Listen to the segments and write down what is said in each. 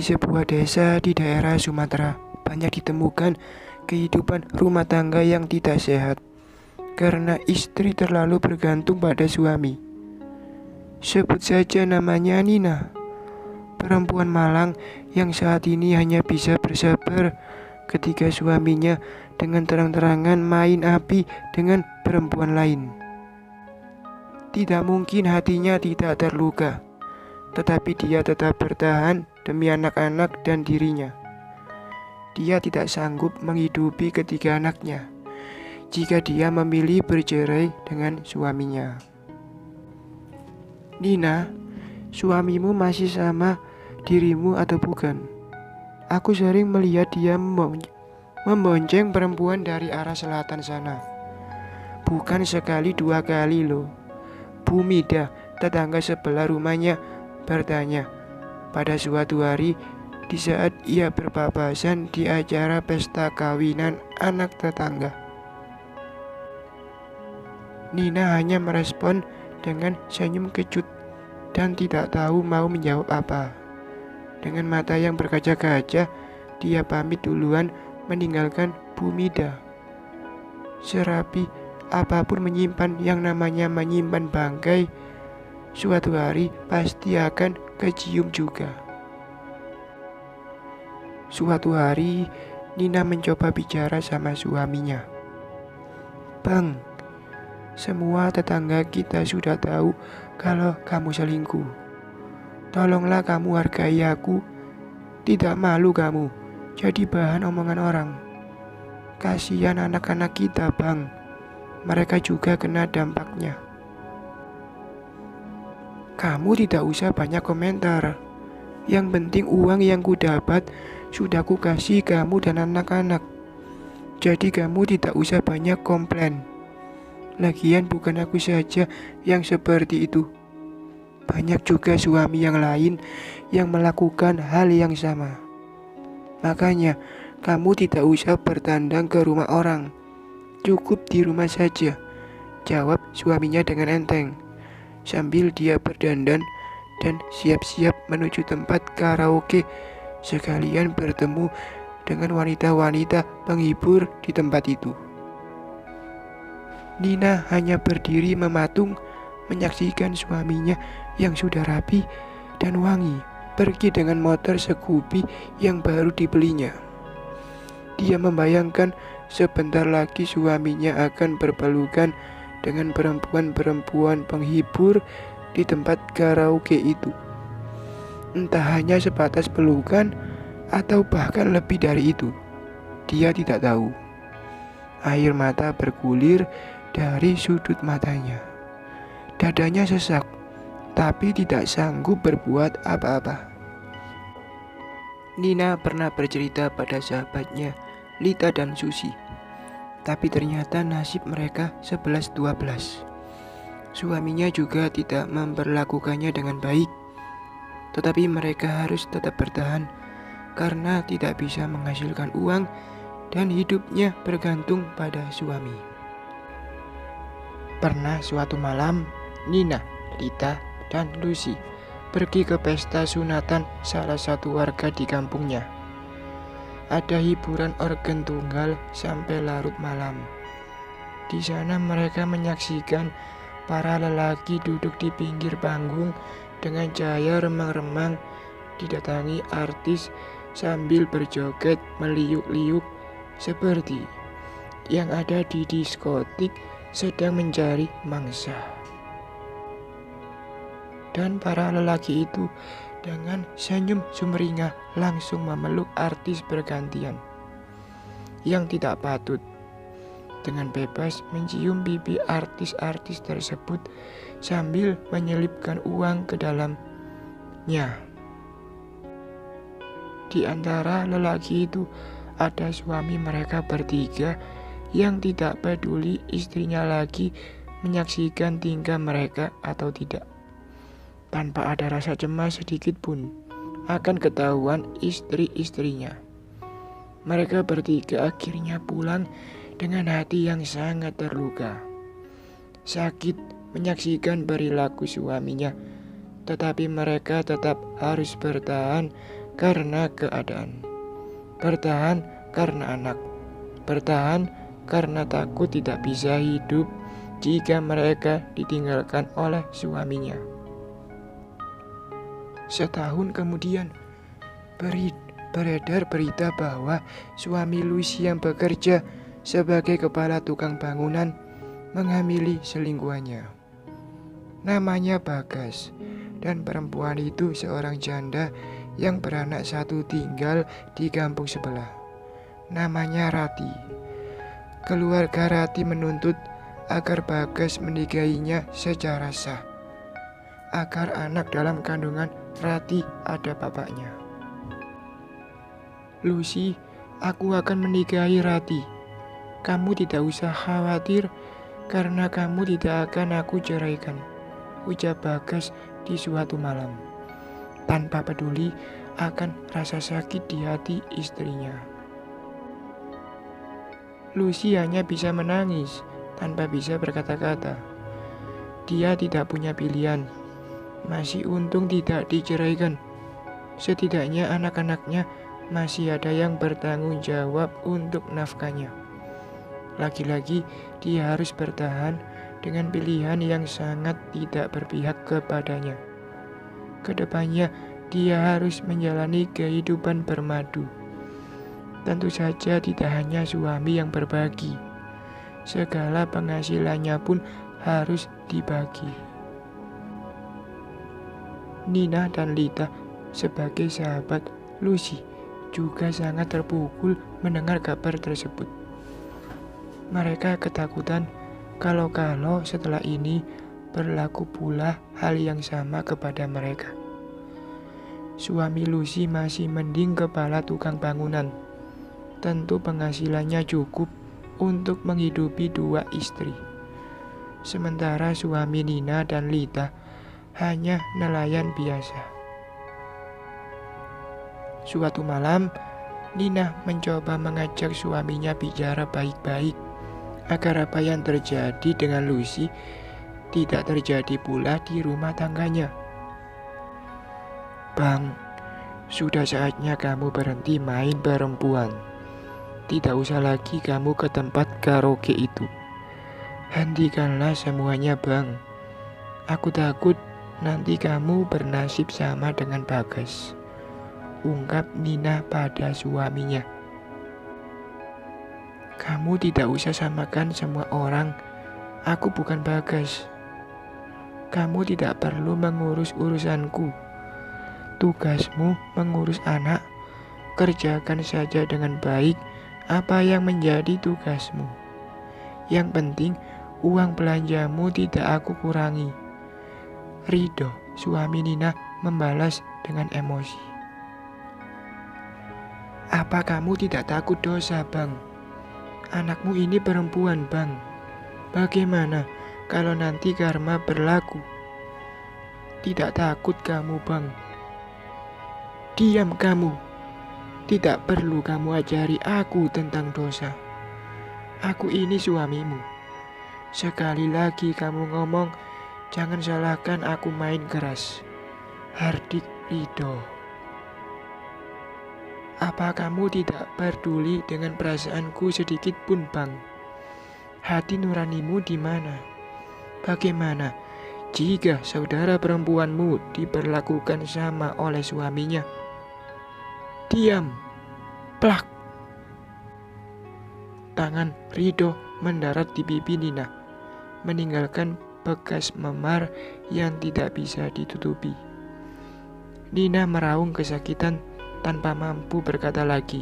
Di sebuah desa di daerah Sumatera, banyak ditemukan kehidupan rumah tangga yang tidak sehat karena istri terlalu bergantung pada suami. Sebut saja namanya Nina, perempuan malang yang saat ini hanya bisa bersabar ketika suaminya dengan terang-terangan main api dengan perempuan lain. Tidak mungkin hatinya tidak terluka, tetapi dia tetap bertahan demi anak-anak dan dirinya. Dia tidak sanggup menghidupi ketiga anaknya jika dia memilih bercerai dengan suaminya. Nina, suamimu masih sama dirimu atau bukan? Aku sering melihat dia membonceng perempuan dari arah selatan sana. Bukan sekali dua kali loh. Bu Mida, tetangga sebelah rumahnya, bertanya pada suatu hari di saat ia berpapasan di acara pesta kawinan anak tetangga. Nina hanya merespon dengan senyum kecut dan tidak tahu mau menjawab apa. Dengan mata yang berkaca-kaca, dia pamit duluan meninggalkan Bu Mida. Serapi apapun menyimpan yang namanya menyimpan bangkai, suatu hari pasti akan kecium juga. Suatu hari, Nina mencoba bicara sama suaminya. Bang, semua tetangga kita sudah tahu kalau kamu selingkuh. Tolonglah kamu hargai aku. Tidak malu kamu jadi bahan omongan orang. Kasihan anak-anak kita, Bang. Mereka juga kena dampaknya. Kamu tidak usah banyak komentar. Yang penting uang yang ku dapat sudah ku kasih kamu dan anak-anak. Jadi kamu tidak usah banyak komplain. Lagian bukan aku saja yang seperti itu. Banyak juga suami yang lain yang melakukan hal yang sama. Makanya kamu tidak usah bertandang ke rumah orang. Cukup di rumah saja, jawab suaminya dengan enteng, sambil dia berdandan dan siap-siap menuju tempat karaoke, sekalian bertemu dengan wanita-wanita penghibur di tempat itu. Nina hanya berdiri mematung, menyaksikan suaminya yang sudah rapi dan wangi pergi dengan motor Scoopy yang baru dibelinya. Dia membayangkan sebentar lagi suaminya akan berpelukan dengan perempuan-perempuan penghibur di tempat karaoke itu. Entah hanya sebatas pelukan atau bahkan lebih dari itu. Dia tidak tahu. Air mata bergulir dari sudut matanya. Dadanya sesak, tapi tidak sanggup berbuat apa-apa. Nina pernah bercerita pada sahabatnya Lita dan Susi, tapi ternyata nasib mereka 11-12. Suaminya juga tidak memperlakukannya dengan baik, tetapi mereka harus tetap bertahan karena tidak bisa menghasilkan uang dan hidupnya bergantung pada suami. Pernah suatu malam, Nina, Lita, dan Lucy pergi ke pesta sunatan salah satu warga di kampungnya. Ada hiburan organ tunggal sampai larut malam. Di sana mereka menyaksikan para lelaki duduk di pinggir panggung dengan cahaya remang-remang didatangi artis sambil berjoget meliuk-liuk seperti yang ada di diskotik sedang mencari mangsa. Dan para lelaki itu dengan senyum sumringah langsung memeluk artis bergantian yang tidak patut, dengan bebas mencium pipi artis-artis tersebut sambil menyelipkan uang ke dalamnya. Di antara lelaki itu ada suami mereka bertiga yang tidak peduli istrinya lagi menyaksikan tingkah mereka atau tidak. Tanpa ada rasa cemas sedikit pun akan ketahuan istri-istrinya. Mereka bertiga akhirnya pulang dengan hati yang sangat terluka. Sakit menyaksikan perilaku suaminya, tetapi mereka tetap harus bertahan karena keadaan, bertahan karena anak, bertahan karena takut tidak bisa hidup jika mereka ditinggalkan oleh suaminya. Setahun kemudian, beredar berita bahwa suami Lucy yang bekerja sebagai kepala tukang bangunan menghamili selingkuhannya. Namanya Bagas, dan perempuan itu seorang janda yang beranak satu tinggal di kampung sebelah. Namanya Rati. Keluarga Rati menuntut agar Bagas menikahinya secara sah, agar anak dalam kandungan Rati ada bapaknya. Lucy, aku akan menikahi Rati. Kamu tidak usah khawatir karena kamu tidak akan aku ceraikan, ujar Bagas di suatu malam, tanpa peduli akan rasa sakit di hati istrinya. Lucy hanya bisa menangis tanpa bisa berkata-kata. Dia tidak punya pilihan. Masih untung tidak diceraikan. Setidaknya anak-anaknya masih ada yang bertanggung jawab untuk nafkahnya. Lagi-lagi dia harus bertahan dengan pilihan yang sangat tidak berpihak kepadanya. Kedepannya dia harus menjalani kehidupan bermadu. Tentu saja tidak hanya suami yang berbagi, segala penghasilannya pun harus dibagi. Nina dan Lita sebagai sahabat Lucy juga sangat terpukul mendengar kabar tersebut. Mereka ketakutan kalau setelah ini berlaku pula hal yang sama kepada mereka. Suami Lucy masih mending kepala tukang bangunan. Tentu penghasilannya cukup untuk menghidupi dua istri. Sementara suami Nina dan Lita hanya nelayan biasa. Suatu malam, Nina mencoba mengajak suaminya bicara baik-baik agar apa yang terjadi dengan Lucy tidak terjadi pula di rumah tangganya. Bang, sudah saatnya kamu berhenti main perempuan. Tidak usah lagi kamu ke tempat karaoke itu. Hentikanlah semuanya, Bang. Aku takut nanti kamu bernasib sama dengan Bagas, ungkap Nina pada suaminya. Kamu tidak usah samakan semua orang. Aku bukan Bagas. Kamu tidak perlu mengurus urusanku. Tugasmu mengurus anak. Kerjakan saja dengan baik apa yang menjadi tugasmu. Yang penting uang belanjamu tidak aku kurangi. Ridho, suami Nina membalas dengan emosi. Apa kamu tidak takut dosa, Bang? Anakmu ini perempuan, Bang. Bagaimana kalau nanti karma berlaku? Tidak takut kamu, Bang. Diam kamu. Tidak perlu kamu ajari aku tentang dosa. Aku ini suamimu. Sekali lagi kamu ngomong, jangan salahkan aku main keras. Hardik Ridho. Apa kamu tidak peduli dengan perasaanku sedikit pun, Bang? Hati nuranimu di mana? Bagaimana jika saudara perempuanmu diperlakukan sama oleh suaminya? Diam. Plak. Tangan Ridho mendarat di pipi Nina, meninggalkan bekas memar yang tidak bisa ditutupi. Nina meraung kesakitan tanpa mampu berkata lagi.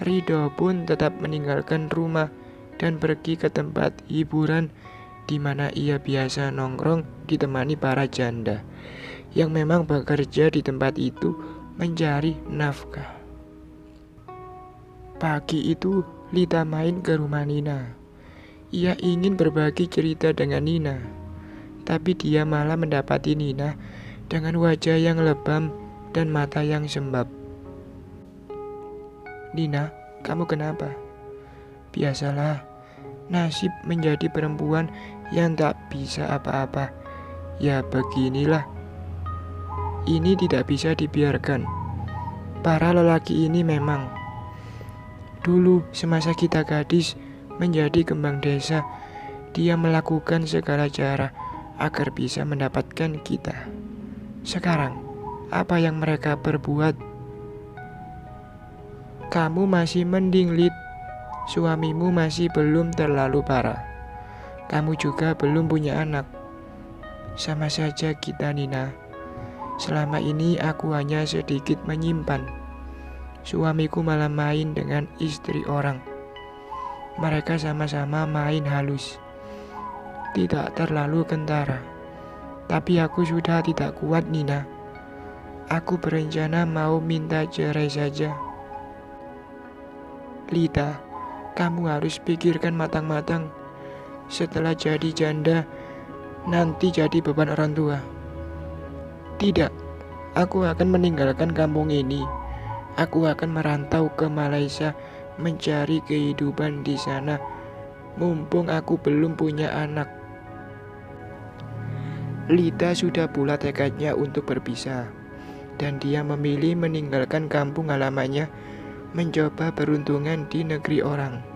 Ridho pun tetap meninggalkan rumah dan pergi ke tempat hiburan di mana ia biasa nongkrong ditemani para janda yang memang bekerja di tempat itu mencari nafkah. Pagi itu Lita main ke rumah Nina. Ia ingin berbagi cerita dengan Nina, tapi dia malah mendapati Nina dengan wajah yang lebam dan mata yang sembab. Nina, kamu kenapa? Biasalah, nasib menjadi perempuan yang tak bisa apa-apa. Ya beginilah. Ini tidak bisa dibiarkan. para lelaki ini memang dulu semasa kita gadis menjadi kembang desa, dia melakukan segala cara agar bisa mendapatkan kita. Sekarang, apa yang mereka perbuat? Kamu masih mending, Lid. Suamimu masih belum terlalu parah. Kamu juga belum punya anak. Sama saja kita, Nina. Selama ini aku hanya sedikit menyimpan. Suamiku malah main dengan istri orang. Mereka sama-sama main halus. Tidak terlalu kentara. Tapi aku sudah tidak kuat, Nina. Aku berencana mau minta cerai saja. Lita, kamu harus pikirkan matang-matang. Setelah jadi janda, nanti jadi beban orang tua. Tidak, aku akan meninggalkan kampung ini. Aku akan merantau ke Malaysia mencari kehidupan di sana. Mumpung aku belum punya anak. Lita sudah bulat tekadnya untuk berpisah, dan dia memilih meninggalkan kampung halamannya, mencoba peruntungan di negeri orang.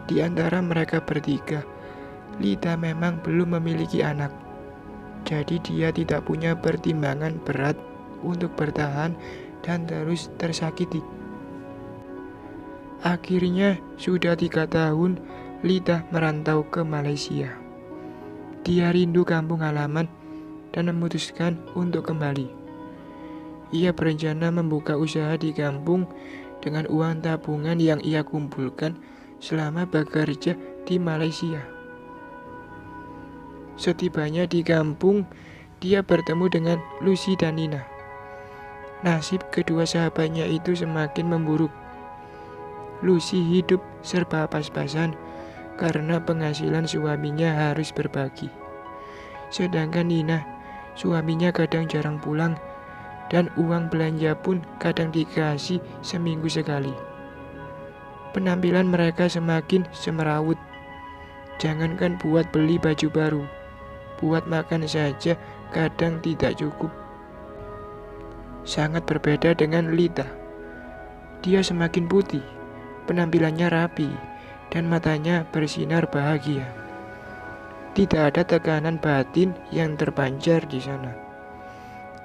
Di antara mereka bertiga, Lita memang belum memiliki anak. Jadi dia tidak punya pertimbangan berat untuk bertahan dan terus tersakiti. Akhirnya sudah 3 tahun Lita merantau ke Malaysia. Dia rindu kampung halaman dan memutuskan untuk kembali. Ia berencana membuka usaha di kampung dengan uang tabungan yang ia kumpulkan selama bekerja di Malaysia. Setibanya di kampung, dia bertemu dengan Lucy dan Nina. Nasib kedua sahabatnya itu semakin memburuk. Lucy hidup serba pas-pasan karena penghasilan suaminya harus berbagi. Sedangkan Nina, suaminya kadang jarang pulang dan uang belanja pun kadang dikasih seminggu sekali. Penampilan mereka semakin semerawut. Jangankan buat beli baju baru, buat makan saja kadang tidak cukup. Sangat berbeda dengan Lita. Dia semakin putih, penampilannya rapi, dan matanya bersinar bahagia. Tidak ada tekanan batin yang terpancar di sana.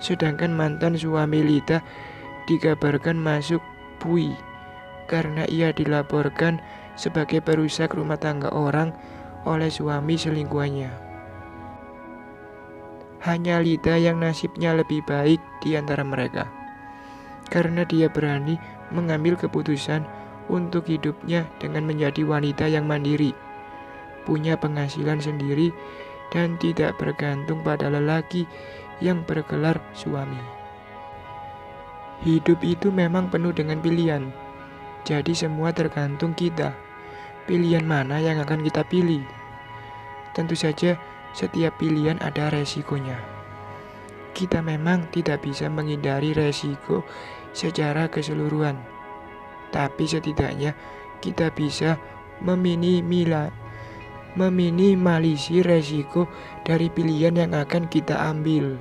Sedangkan mantan suami Lita dikabarkan masuk bui karena ia dilaporkan sebagai perusak rumah tangga orang oleh suami selingkuhannya. Hanya Lita yang nasibnya lebih baik di antara mereka, karena dia berani mengambil keputusan untuk hidupnya dengan menjadi wanita yang mandiri, punya penghasilan sendiri, dan tidak bergantung pada lelaki yang bergelar suami. Hidup itu memang penuh dengan pilihan, jadi semua tergantung kita. Pilihan mana yang akan kita pilih? Tentu saja setiap pilihan ada resikonya. Kita memang tidak bisa menghindari resiko secara keseluruhan, tapi setidaknya kita bisa meminimalisir resiko dari pilihan yang akan kita ambil.